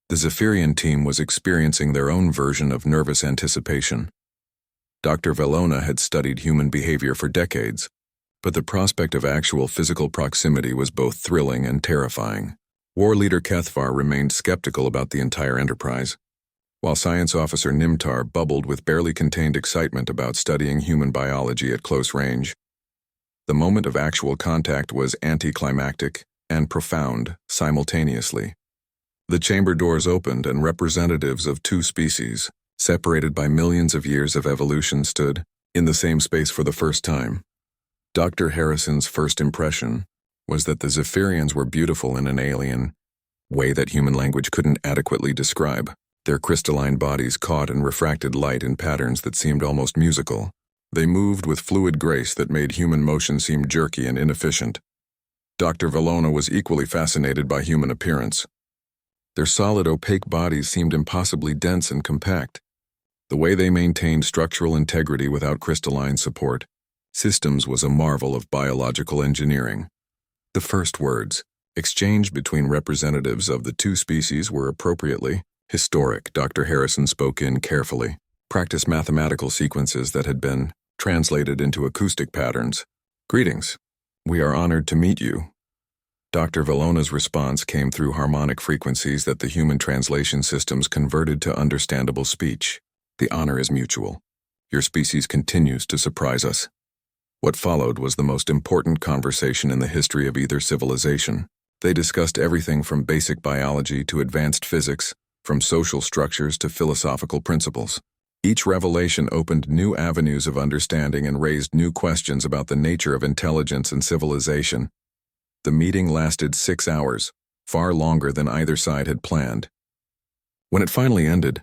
S1: The Zephyrian team was experiencing their own version of nervous anticipation. Dr. Valona had studied human behavior for decades, but the prospect of actual physical proximity was both thrilling and terrifying. War Leader Kethvar remained skeptical about the entire enterprise, while Science Officer Nimtar bubbled with barely contained excitement about studying human biology at close range. The moment of actual contact was anticlimactic and profound simultaneously. The chamber doors opened and representatives of two species, separated by millions of years of evolution, stood in the same space for the first time. Dr. Harrison's first impression was that the Zephyrians were beautiful in an alien way that human language couldn't adequately describe. Their crystalline bodies caught and refracted light in patterns that seemed almost musical. They moved with fluid grace that made human motion seem jerky and inefficient. Dr. Valona was equally fascinated by human appearance. Their solid, opaque bodies seemed impossibly dense and compact. The way they maintained structural integrity without crystalline support systems was a marvel of biological engineering. The first words exchanged between representatives of the two species were appropriately historic. Dr. Harrison spoke in carefully, practiced mathematical sequences that had been translated into acoustic patterns. "Greetings. We are honored to meet you." Dr. Valona's response came through harmonic frequencies that the human translation systems converted to understandable speech. "The honor is mutual. Your species continues to surprise us." What followed was the most important conversation in the history of either civilization. They discussed everything from basic biology to advanced physics, from social structures to philosophical principles. Each revelation opened new avenues of understanding and raised new questions about the nature of intelligence and civilization. The meeting lasted 6 hours, far longer than either side had planned. When it finally ended,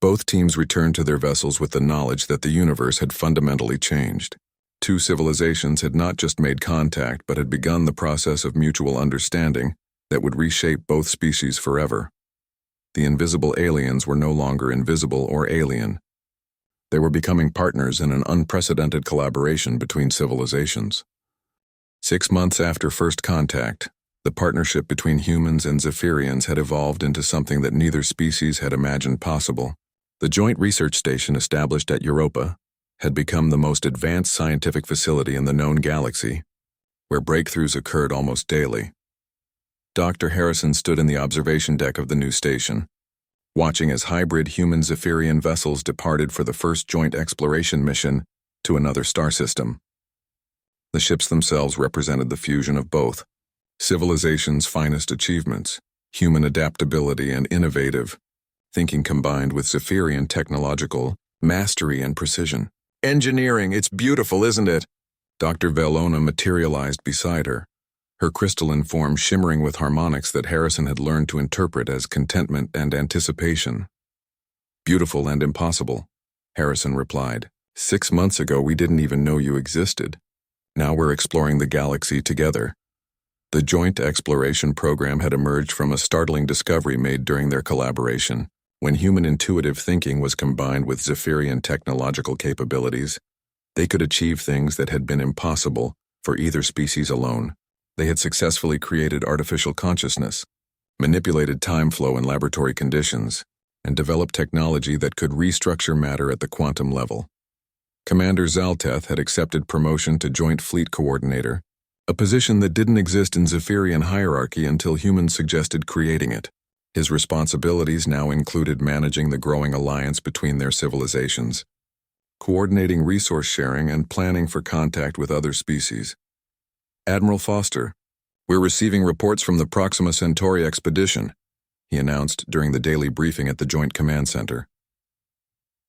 S1: both teams returned to their vessels with the knowledge that the universe had fundamentally changed. Two civilizations had not just made contact but had begun the process of mutual understanding that would reshape both species forever. The invisible aliens were no longer invisible or alien. They were becoming partners in an unprecedented collaboration between civilizations. 6 months after first contact, the partnership between humans and Zephyrians had evolved into something that neither species had imagined possible. The joint research station established at Europa had become the most advanced scientific facility in the known galaxy, where breakthroughs occurred almost daily. Dr. Harrison stood in the observation deck of the new station, watching as hybrid human Zephyrian vessels departed for the first joint exploration mission to another star system. The ships themselves represented the fusion of both civilization's finest achievements, human adaptability and innovative thinking combined with Zephyrian technological mastery and precision. "Engineering, it's beautiful, isn't it?" Dr. Valona materialized beside her, her crystalline form shimmering with harmonics that Harrison had learned to interpret as contentment and anticipation. "Beautiful and impossible," Harrison replied. 6 months ago, we didn't even know you existed. Now we're exploring the galaxy together. The joint exploration program had emerged from a startling discovery made during their collaboration. When human intuitive thinking was combined with Zephyrian technological capabilities, they could achieve things that had been impossible for either species alone. They had successfully created artificial consciousness, manipulated time flow in laboratory conditions, and developed technology that could restructure matter at the quantum level. Commander Zalteth had accepted promotion to Joint Fleet Coordinator, a position that didn't exist in Zephyrian hierarchy until humans suggested creating it. His responsibilities now included managing the growing alliance between their civilizations, coordinating resource sharing, and planning for contact with other species. Admiral Foster, we're receiving reports from the Proxima Centauri expedition, he announced during the daily briefing at the Joint Command Center.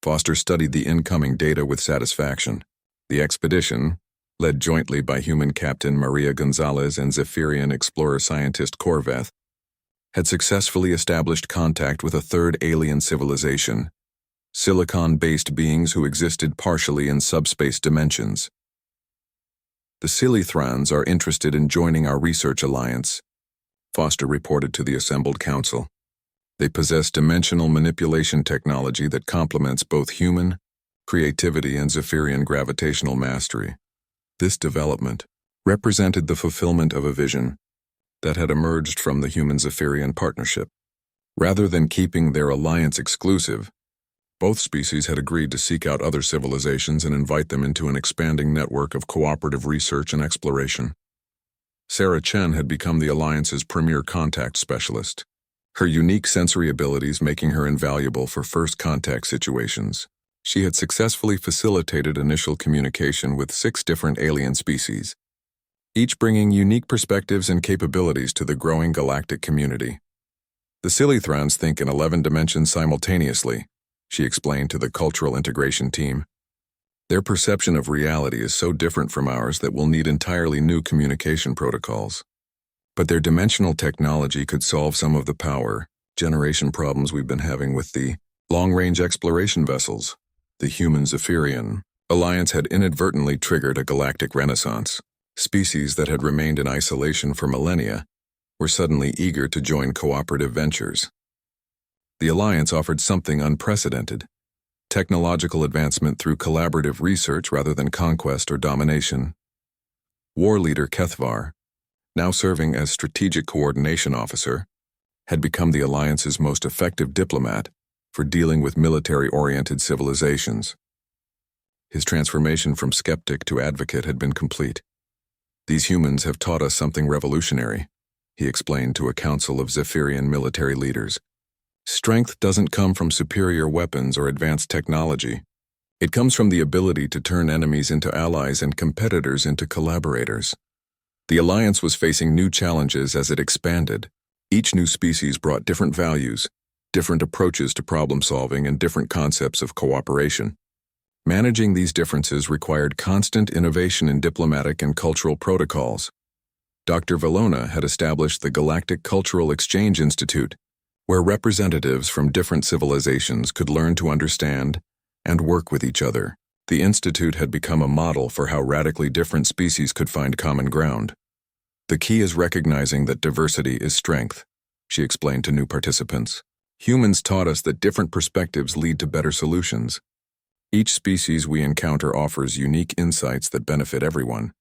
S1: Foster studied the incoming data with satisfaction. The expedition, led jointly by human Captain Maria Gonzalez and Zephyrian explorer-scientist Corveth, had successfully established contact with a third alien civilization, silicon-based beings who existed partially in subspace dimensions. The Silithrans are interested in joining our research alliance, Foster reported to the assembled council. They possess dimensional manipulation technology that complements both human creativity and Zephyrian gravitational mastery. This development represented the fulfillment of a vision that had emerged from the human-Zephyrian partnership. Rather than keeping their alliance exclusive, both species had agreed to seek out other civilizations and invite them into an expanding network of cooperative research and exploration. Sarah Chen had become the alliance's premier contact specialist, her unique sensory abilities making her invaluable for first contact situations. She had successfully facilitated initial communication with 6 different alien species, each bringing unique perspectives and capabilities to the growing galactic community. The Silithrans think in 11 dimensions simultaneously, she explained to the cultural integration team. Their perception of reality is so different from ours that we'll need entirely new communication protocols. But their dimensional technology could solve some of the power generation problems we've been having with the long-range exploration vessels. The human-Zephyrian alliance had inadvertently triggered a galactic renaissance. Species that had remained in isolation for millennia were suddenly eager to join cooperative ventures. The alliance offered something unprecedented: technological advancement through collaborative research rather than conquest or domination. War leader Kethvar, now serving as Strategic Coordination Officer, had become the alliance's most effective diplomat for dealing with military-oriented civilizations. His transformation from skeptic to advocate had been complete. These humans have taught us something revolutionary, he explained to a council of Zephyrian military leaders. Strength doesn't come from superior weapons or advanced technology. It comes from the ability to turn enemies into allies and competitors into collaborators. The alliance was facing new challenges as it expanded. Each new species brought different values, different approaches to problem-solving, and different concepts of cooperation. Managing these differences required constant innovation in diplomatic and cultural protocols. Dr. Valona had established the Galactic Cultural Exchange Institute, where representatives from different civilizations could learn to understand and work with each other. The institute had become a model for how radically different species could find common ground. The key is recognizing that diversity is strength, she explained to new participants. Humans taught us that different perspectives lead to better solutions. Each species we encounter offers unique insights that benefit everyone.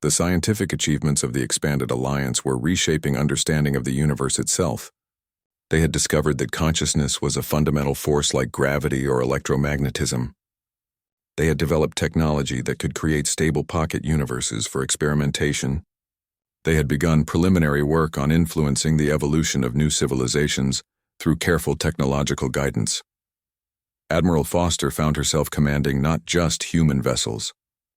S1: The scientific achievements of the expanded alliance were reshaping understanding of the universe itself. They had discovered that consciousness was a fundamental force like gravity or electromagnetism. They had developed technology that could create stable pocket universes for experimentation. They had begun preliminary work on influencing the evolution of new civilizations through careful technological guidance. Admiral Foster found herself commanding not just human vessels,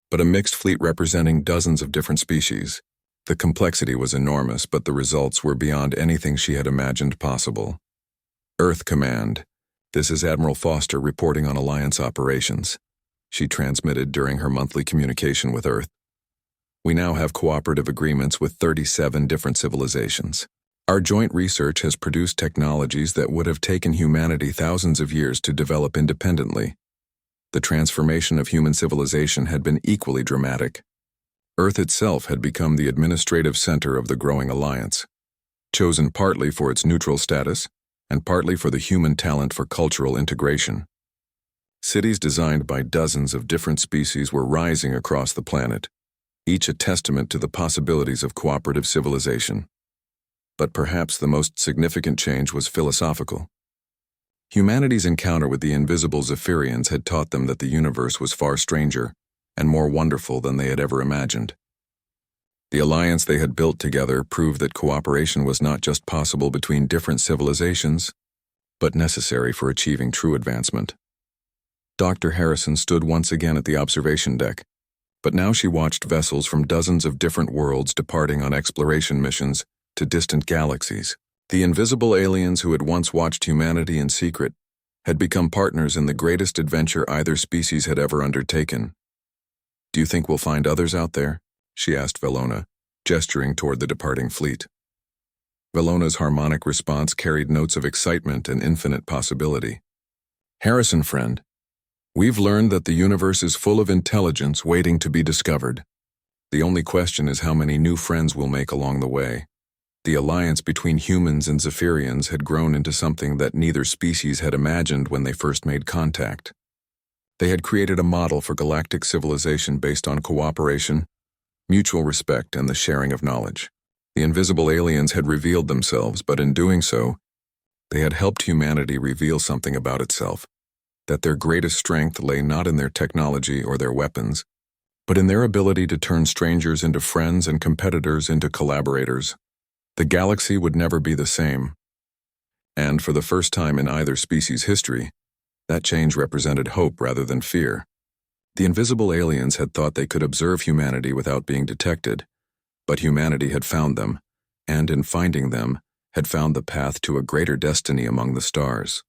S1: but a mixed fleet representing dozens of different species. The complexity was enormous, but the results were beyond anything she had imagined possible. Earth Command, this is Admiral Foster reporting on Alliance operations, she transmitted during her monthly communication with Earth. We now have cooperative agreements with 37 different civilizations. Our joint research has produced technologies that would have taken humanity thousands of years to develop independently. The transformation of human civilization had been equally dramatic. Earth itself had become the administrative center of the growing alliance, chosen partly for its neutral status and partly for the human talent for cultural integration. Cities designed by dozens of different species were rising across the planet, each a testament to the possibilities of cooperative civilization. But perhaps the most significant change was philosophical. Humanity's encounter with the invisible Zephyrians had taught them that the universe was far stranger and more wonderful than they had ever imagined. The alliance they had built together proved that cooperation was not just possible between different civilizations, but necessary for achieving true advancement. Dr. Harrison stood once again at the observation deck, but now she watched vessels from dozens of different worlds departing on exploration missions to distant galaxies. The invisible aliens who had once watched humanity in secret had become partners in the greatest adventure either species had ever undertaken. "Do you think we'll find others out there?" she asked Velona, gesturing toward the departing fleet. Velona's harmonic response carried notes of excitement and infinite possibility. "Harrison, friend, we've learned that the universe is full of intelligence waiting to be discovered. The only question is how many new friends we'll make along the way." The alliance between humans and Zephyrians had grown into something that neither species had imagined when they first made contact. They had created a model for galactic civilization based on cooperation, mutual respect, and the sharing of knowledge. The invisible aliens had revealed themselves, but in doing so, they had helped humanity reveal something about itself, that their greatest strength lay not in their technology or their weapons, but in their ability to turn strangers into friends and competitors into collaborators. The galaxy would never be the same. And for the first time in either species' history, that change represented hope rather than fear. The invisible aliens had thought they could observe humanity without being detected, but humanity had found them, and in finding them, had found the path to a greater destiny among the stars.